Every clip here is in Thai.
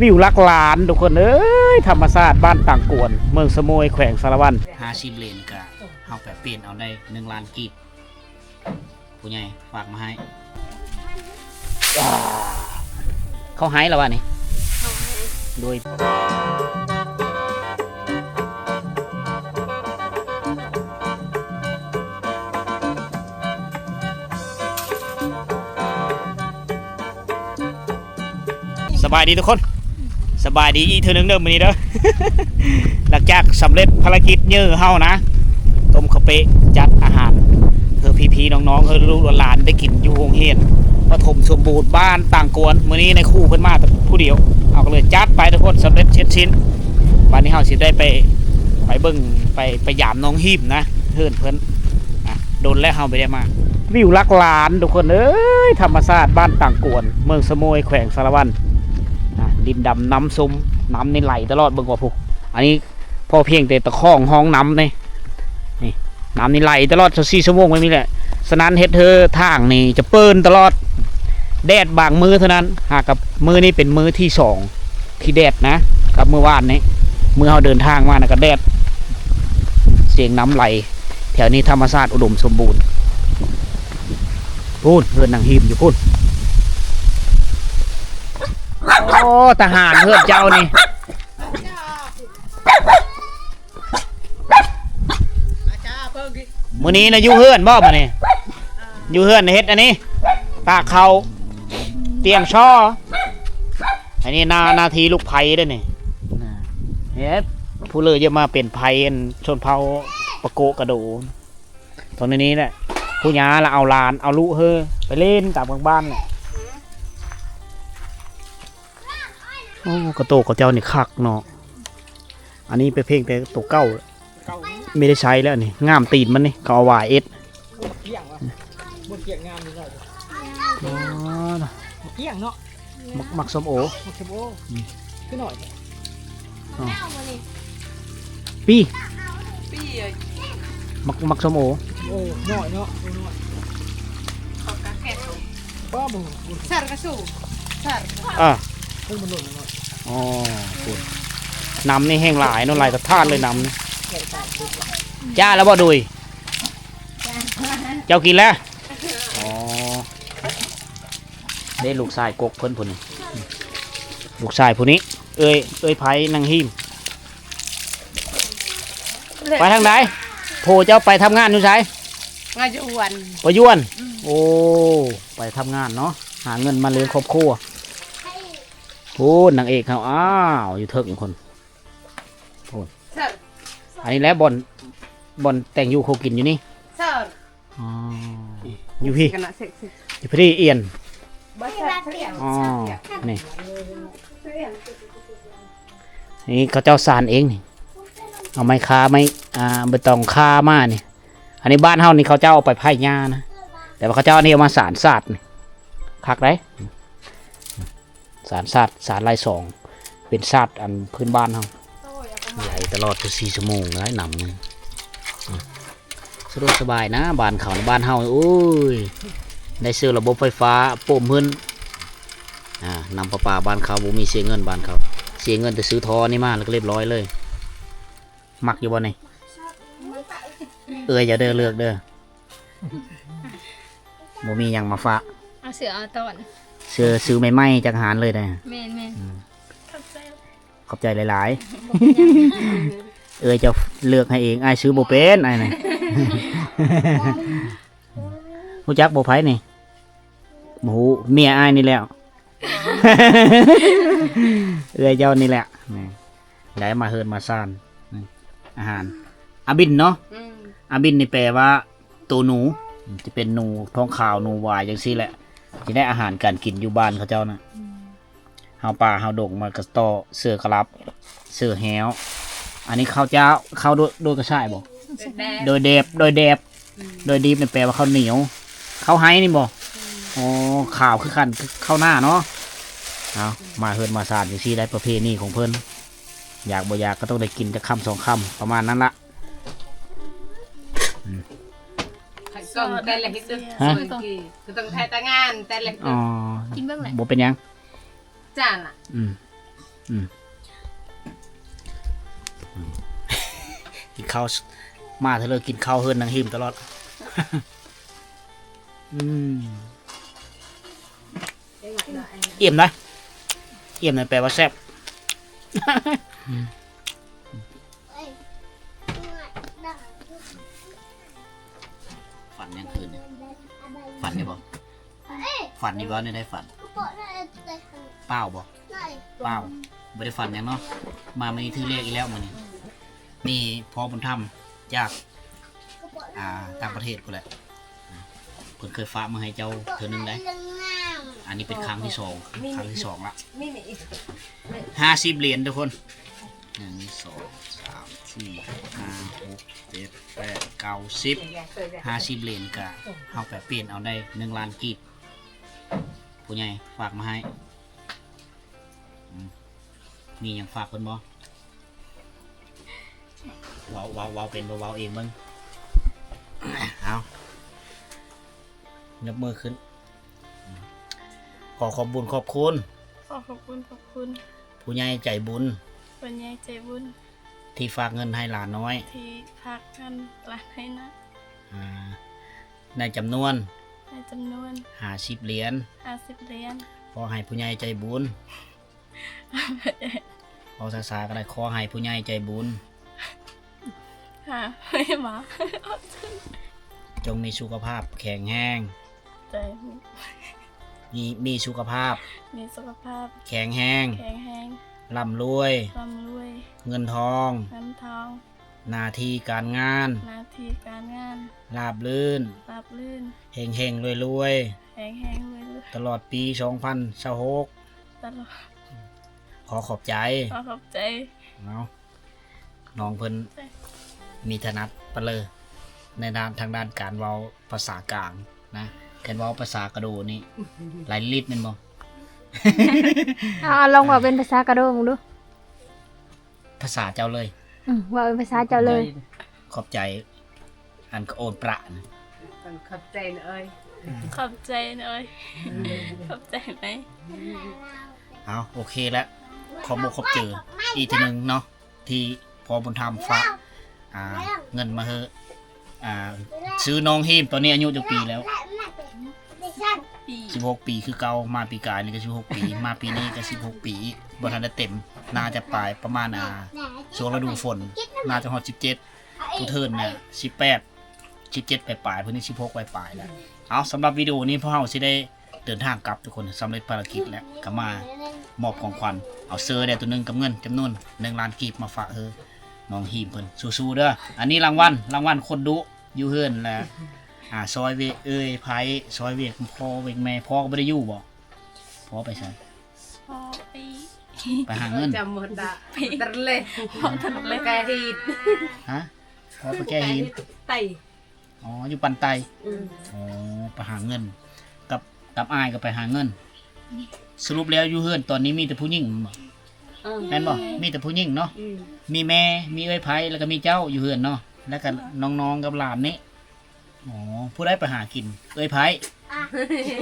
วิวลักล้านทุกคนเอ้ยธรรมชาติบ้านต่างกวนเมืองสมุยแขวงสารวัน50 เลนกะเอาไปเปลี่ยนเอาได้1 ล้านกีบผู้ใหญ่ฝากมาให้เขาให้แล้ววะนี่โดยสบายดีทุกคนสบายดีอีกเธอหนึ่งเดิมวันนี้เด้อ หลังจากสำเร็จภารกิจเยอะเฮานะต้มข้าวเป๊ะจัดอาหารเธอพี่ๆน้องๆเธอลูกหลานได้กินอยู่โรงเรียนปฐมสมบูรณ์บ้านต่างกวนมื้อนี้ในคู่เพิ่นมาแต่ผู้เดียวเอาก็เลยจัดไปทุกคนสำเร็จเช็ดชิ้นวันนี้เฮาสิได้ไปเบิ่งไปยามน้องหิมนะเพิ่นโดนแล้วเฮาไปได้มาวิวลักล้านทุกคนเอ้ยธรรมชาติบ้านต่างกวนเมืองสมุยแขวงสารวันดินดำน้ำซุมน้ำในไหลตลอดเบิ่งว่าพวกอันนี้พอเพียงแต่ตะข้องห้องน้ำนี่น้ำในไหลตลอด24 ชั่วโมงไม่มีแหละฉะนั้นเฮ็ดเธอทางนี่จะเปิ้นตลอดแดดบางมือเท่านั้นหากกับมือนี้เป็นมือที่2ที่แดดนะกับมือวานนี้มือเราเดินทางมานะก็แดดเสียงน้ำไหลแถวนี้ธรรมชาติอุดมสมบูรณ์พูดเพื่อนนางหิมอยู่พูดโอ้ทหารเพื่อนเจ้านี่มื้อนี้นะอยู่เฮือนบ่มื้อนี้อยู่เฮือนเฮ็ดอันนี้ตากเขาเตียงช่ออันนี้นาทีลูกไผ่ด้วยนี่เฮ็ดผู้เลยจะมาเป็นไผ่ชนเผ่าปะโกกระโดตอนนี้แหละผู้หญิงละเอาลานเอาลูกเฮอไปเล่นตามบ้านเนี่ยโอ้กระโตกกับเจ้านี่คักเนาะอันนี้ไปเพ่งแต่ตัวเก้าไม่ได้ใช้แล้วนี่ง่ามตีนมันนี่เขาเอาวายเอสเกี่ยงวะบนเกี่ยงงามนี่เลยอ๋อเกี่ยงเนาะมักสมโอมักสมโอขึ้นหน่อยปีมักสมโอโอ้หน่อยเนาะขอบการแค่บ้าบุสารกระสูสารขึ้นมันหล่นเนาะอ๋อคุณน้ำนี่แห้งหลายน้ำลายตะท่านเลยน้ำนี่จ้าแล้วบ่ดุยเจ้ากินแล้วอ๋อได้ลูกชายกกเพิ่นผู้นี้ลูกชายผู้นี้เอ้ยไผ่นางหิมไปทางไหนโผเจ้าไปทำงานอยู่ไสงานยวนไปยวนโอ้ไปทำงานเนาะหาเงินมาเลี้ยงครอบครัวโอ้นางเอกเขาอ้าวอยู่เถิงคนโอ้อันนี้แล้วบอลแต่งอยู่เขากินอยู่นี่อ๋ออยู่พี่อยู่พี่เอียนอ๋อนี่เขาเจ้าสารเองนี่เอาไม้คาไม้ใบตองคามานี่อันนี้บ้านเฮานี่เขาเจ้าเอาไปไผ่หญ้านะแต่ว่าเขาเจ้านี่เอามาสารศาสตร์นี่คักได้สารศาสตร์สารลาย2เป็นศาสตร์อันพื้นบ้านเฮาไหลตลอด24 ชั่วโมงนะนำนี่สะดวกสบายนะบ้านเขาในบ้านเฮาโอ้ยได้ซื้อระบบไฟฟ้าโป่มพื้นนำประปาบ้านเขาบ่มีเสียเงินบ้านเขาเสียเงินแต่ซื้อทอนี่มาแล้วก็เรียบร้อยเลยมักอยู่บ่นี่อย่าเด้อเลือกเด้อบ่มีหยังมาฝากเอาเสือเอาตอนซื้อใหม่ๆจากหารเลยนะแม่นขอบใจหลายๆจะเลือกให้เองไอ้ซื้อบ่เป็นไอ้นี่รู้จักบ่ไผนี่บ่ฮู้เมียไอ้นี่แล้วเจ้านี่แหละได้มาเฮินมาซ่านอาหารอาบินเนาะอาบินนี่แปลว่าตัวหนูจะเป็นหนูท้องขาวหนูวายจังซี่แหละจะได้อาหารการกินอยู่บ้านเขาเจ้านะเฮาป่าเฮาดงมากระต่อเสือกระลับเสือแหวอันนี้ข้าวเจ้าข้าวโดยกระชายบ่โดยดีบนี่แปลว่าข้าวเหนียวข้าวไห้นี่บ่อ๋อข่าวคือกันข้าวหน้าเนาะเอามาเฮินมาสาดอย่างซี่ได้ประเพณีของเพิ่นอยากบ่อยากก็ต้องได้กินจะค่ำ2 ค่ำประมาณนั้นละแต่ละฮิตคือต้องไทยแต่งานแต่ละกินเบื้องไหนบ่เป็นยังจ้าล่ะ กินข้าวมาเธอเลยกินข้าวเฮิร์นนางหิมตลอดเอี่ยมนะเอี่ยมนั่นแปลว่าแซ่บฝันยังคืนเนี่ยฝันได้บ่ฝันนี่บ่ได้ฝันเปล่าบ่เปล่าไม่ได้ฝันยังเนาะมาไม่ถือเลขอีกแล้วมันนี่พอบุญธรรมจากต่างประเทศกูแหละเพิ่นเคยฝากมาให้เจ้าเธอหนึ่งได้อันนี้เป็นครั้งที่สองละ50 เหรียญทุกคน1 2 3 4 5 6 7 8 9 10 50 เหรียญกะเอาไปเปลี่ยนเอาได้1 ล้านกีบผู้ใหญ่ฝากมาให้มีอย่างฝากคนบ่ว้าวเป็นบ่ว้าวเองมึงเอายกมือขึ้นขอขอบบุญขอบคุณขอบคุณผู้ใหญ่ใจบุญผู้ใหญ่ใจบุญที่ฝากเงินให้หลานน้อยที่ฝากเงินหลานให้นะในจำนวน50 เหรียญขอให้ผู้ใหญ่ใจบุญเอาซาๆก็ได้ขอให้ผู้ใหญ่ใจบุญไม่หมาจงมีสุขภาพแข็งแรงมีสุขภาพแข็งแรงร่ำรวยเงินทองหน้าที่การงานราบรื่นเฮงรวยตลอดปี2026ขอขอบใจเนาะน้องเพิ่นมีถนัดปะเลยในด้านทางด้านการเว้าภาษากลางนะการเว้าภาษากระโดนี่หลายลิตรแม่นบ่ลองว่าเป็นภาษากระโดมึงดูภาษาเจ้าเลยว่าเป็นภาษาเจ้าเลยขอบใจอันก็โอนประนะขอบใจเอ้ยขอบใจไหมเอาโอเคแล้วขอบขอบเจออีกทีนึงเนาะที่พอบุญธรรมฝากเงินมาเฮอะซื้อน้องฮิมตอนนี้อายุจักปีแล้ว16 ปีคือเก่ามาปีกายนี่ก็16 ปีมาปีนี้ก็16 ปีบ่ทันได้เต็มน่าจะปลายประมาณช่วงฤดูฝนน่าจะฮอด17ผู้เทิร์นน่ะ17ปลายๆเพิ่นนี่16ปลายๆแล้วเอาสำหรับวิดีโอนี้พวกเฮาสิได้เดินทางกลับทุกคนสำเร็จภารกิจแล้วก็มามอบของขวัญเอาเสื้อได้ตัวนึงกับเงินจำนวน1 ล้านกีบมาฝากน้องฮีมเพิ่นสู้ๆเด้ออันนี้รางวัลคนดุอยู่เฮือนแหละซอยเวไผซอยเวกพ่อเวกแม่พ่อก็บ่ได้อยู่บ่พ่อไปไสพ่อไปหาเงินจำหมดอ่ะตะเลยแกหินฮะพ่อไปแก้หินไตอ๋ออยู่ปันไตอ๋อไปหาเงินกับอ้ายก็ไปหาเงินสรุปแล้วอยู่เฮือนตอนนี้มีแต่ผู้หญิงบ่แม่นบ่มีแต่ผู้หญิงเนาะมีแม่มีเอ้ยไผแล้วก็มีเจ้าอยู่เฮือนเนาะแล้วก็น้องๆกับหลานนี่อ๋อผู้ใดไปหากินเอ้ยไผ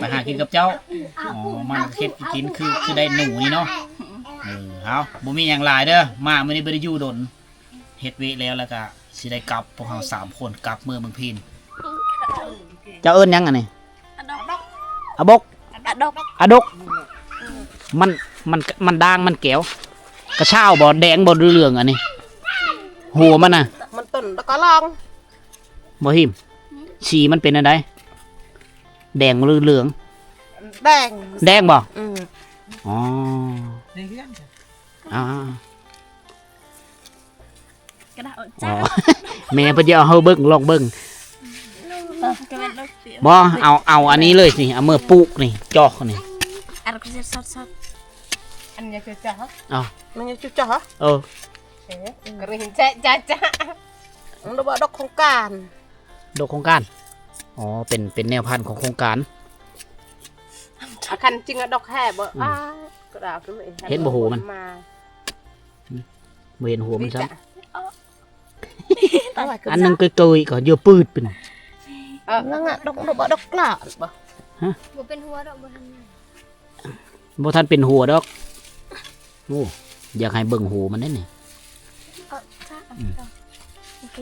ไปหากินกับเจ้าอ๋อมาเฮ็ดกินคือได้หนูนี่เนาะเอาบ่มีหยังหลายเด้อมามื้อนี้บ่ได้อยู่ดนเฮ็ดเวแล้วก็สิได้กลับพวกเฮา3คนกลับเมืองเมืองพินเจ้าเอิ้นหยังอันนี้อะบกมันด่างมันแก้วกระเช้าบ่แดงบ่เหลืองอันนี้หัวมันน่ะมันต้นตะกะลองบ่หิมสีมันเป็นอะไรแดงหรือเหลืองแดงบ่อ๋อแม่เพิ่นจะเอาเฮาเบิ่งลองเบิ่งบ่เอาอันนี้เลยสิเอามือปลูกนี่จอกนี่อันนี้สดอันนี้จะจ้ามันจะจ้ากระหินจ้ามันบอกดอกโครงการอ๋อเป็นแนวพันธุ์ของโครงการคันจริงอะดอกแห่บ่กระดาษก็ไม่เห็นบ่หัวมันบ่เห็นหัวมันซ้ำอันนึงเกยๆก็เยอะปืดเป็นนั่นอะดอกกล้าบ่ฮะบ่เป็นหัวดอกบ่ทันเป็นหัวดอกโอ้ อยากให้เบิ่งหูมันได้นี่ โอเค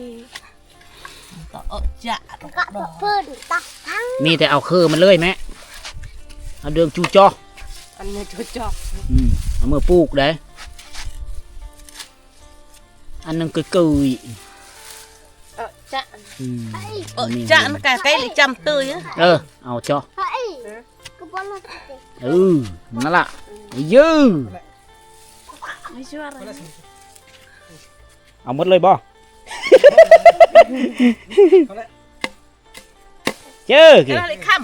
ก็จะดอกดอก มีแต่เอาคือมันเลยแม่เอาเดืองจูจอ อันนี้จุจอก เอามือปลูกได้อันนึงกุย จะ ๆ จะมันcái lại chăm tươi á เอาจอนั่นล่ะยื้อ ไม่ช่วยอะไร เอาหมดเลยบ่เจอ cái đó lại khăm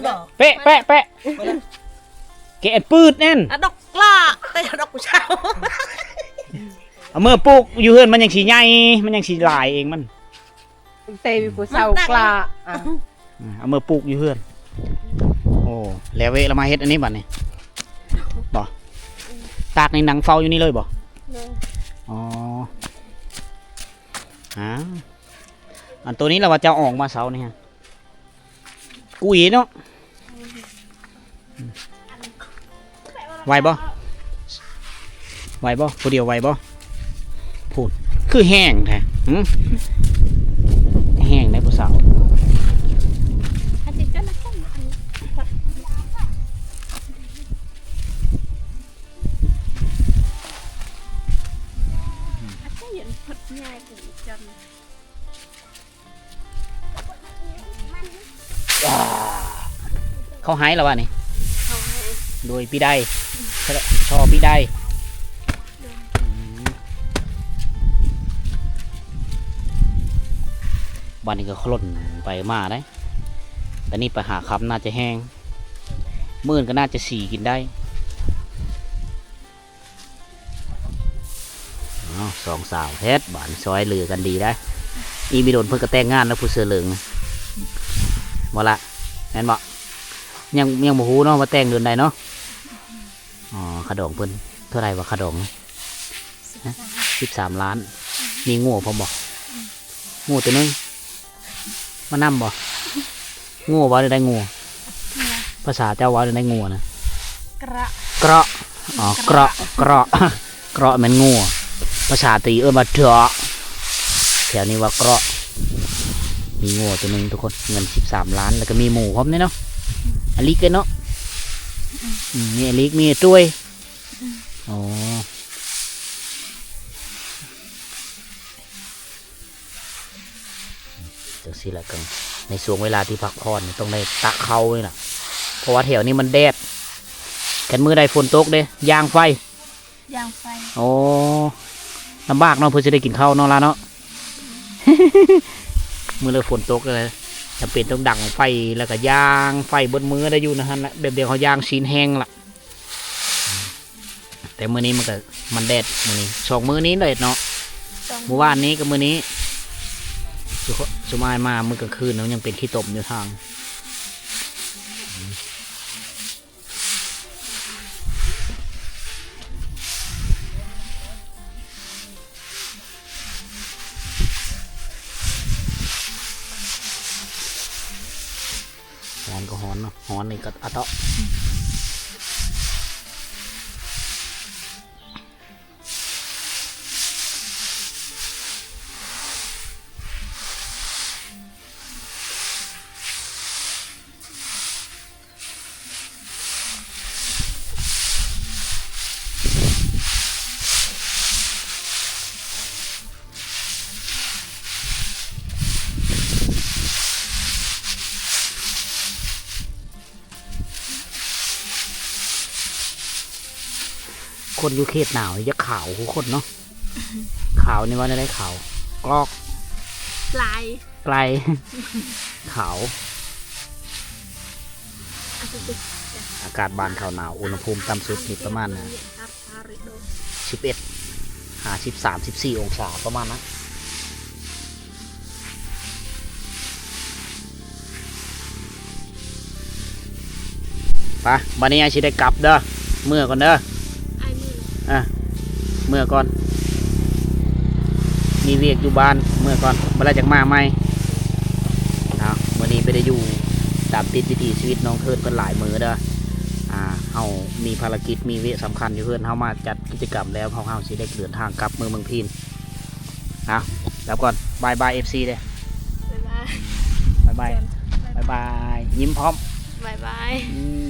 đỏ เป๊ะเป๊ะเป๊ะแกะปืดแน่น đọc la tay đọc của sao เอามือปลูกอยู่เฮือนมันยังสีใหญ่มันยังสีลายเองมัน tay của sao la เอามือปลูกอยู่เฮือนโอ้แล้วเวเรามาเฮ็ดอันนี้บัดนี้บ่ตากในหนังเฝ้าอยู่นี่เลยบ่อ๋ออันตัวนี้เราว่าจะออกมาเสานี่ฮะกุยเนาะไหวบ่ผู้เดียวไหวบ่พูดคือแห้งแท้แห้งได้ผู้สาวเขาหายแล้ววะนี่โดยพี่ได้ชอพี่ได้บ้านนี้ก็ขล่นไปมาได้แต่นี่ไปหาคำน่าจะแห้งมื่นก็น่าจะสีกินได้สองสาวเพชรบ้านซอยเหลือกันดีได้อีมีโดนเพิ่งกระแตงงานแล้วผู้เสือเหลืองบ่ละแม่นบ่ยังบ่ฮู้เนาะว่าแต่งเดือนใดเนาะอ๋อขดองเพิ่นเท่าไหร่ว่าขดอง13 ล้านมีงูพอบ่งูตัวนึงมานำบ่งูว่าได้งูภาษาเจ้าว่าได้งูนะเกราะอ๋อเกราะมันงูภาษาตีมาเถาะแถวนี้ว่าเกราะมีงูตัวนึงทุกคนเงิน13 ล้านแล้วก็มีหมูพร้อมนี่เนาะอลิกเนาะมีอลิกมีต้วยอ๋อจังสิละกันในช่วงเวลาที่พักผ่อนต้องได้ตะเข้าเลยล่ะเพราะว่าแถวนี้มันแดดกันมือใดฝนตกเด้ยางไฟโอ้ลำบากเนาะเพื่อจะได้กินข้าวเนาะล่ะเนาะ มือเลยฝนตกเลยจำเป็นต้องดังไฟแล้วก็ย่างไฟบนมือได้อยู่นะฮะแบบเดียวเขาย่างซีนแห้งละแต่มือนี้มันแดดมือนี้2 มื้อนี้แดดเนาะเมื่อวานนี้กับมือนี้สมัยมามือกลางคืนเนาะยังเป็นขี้ตมอยู่ทางฮ้อนก็ฮ้อนเนาะฮ้อนนี่ก็อะเตาะคนอยู่เขตหนาวจะขาวทุกคนเนาะขาวนี่ว่าได้ขาวกรอกไกลขาวอากาศบ้านเขาหนาวอุณหภูมิต่ำสุดนี่ประมาณ13-14 องศาประมาณนั้นไปบัดนี้ไอ้ชิได้กลับเด้อเมื่อก่อนเด้อเมื่อก่อนมีเวียกอยู่บ้านเมื่อก่อนเวลาจากมาไหมวันนี้ไปได้อยู่ตามติดวิถีชีวิตน้องเทิดกันหลายมือเด้อ เฮามีภารกิจมีเวะสำคัญอยู่เพื่อนเฮามาจัดกิจกรรมแล้วเฮาสิได้เดินทางกลับเมืองพีนแล้วก่อนบายบาย FC เด้ บ๊ายบาย บายบายบายบายยิ้มพร้อม บ๊ายบาย อืม